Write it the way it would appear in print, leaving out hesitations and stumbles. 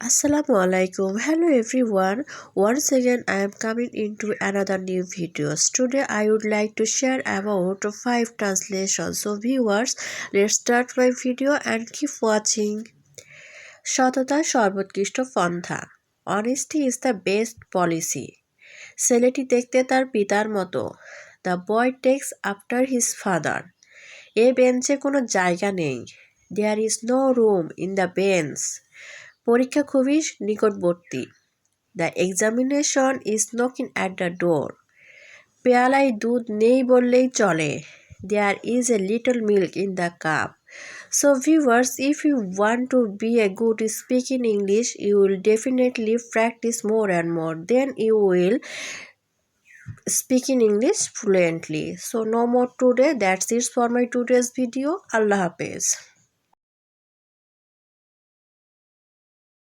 Assalamualaikum. Hello everyone. Once again I am coming into another new videos. Today I would like to share about 5 translations. So viewers, let's start my video and keep watching. সততা সর্বোৎকৃষ্ট পন্থা. Honesty is the best policy. ছেলেটি দেখতে তার পিতার মতো. The boy takes after his father. এ বেঞ্চে কোনো জায়গা নেই. There is no room in the bench. পরীক্ষা খুবই নিকটবর্তী. The examination is knocking at the door. পেয়ালায় দুধ নেই বললেই চলে. There is a little milk in the cup. So viewers, if you want to be a good speaking English, you will definitely practice more and more. Then you will speak in English fluently. So no more today. That's it for my today's video. Allah Hafiz.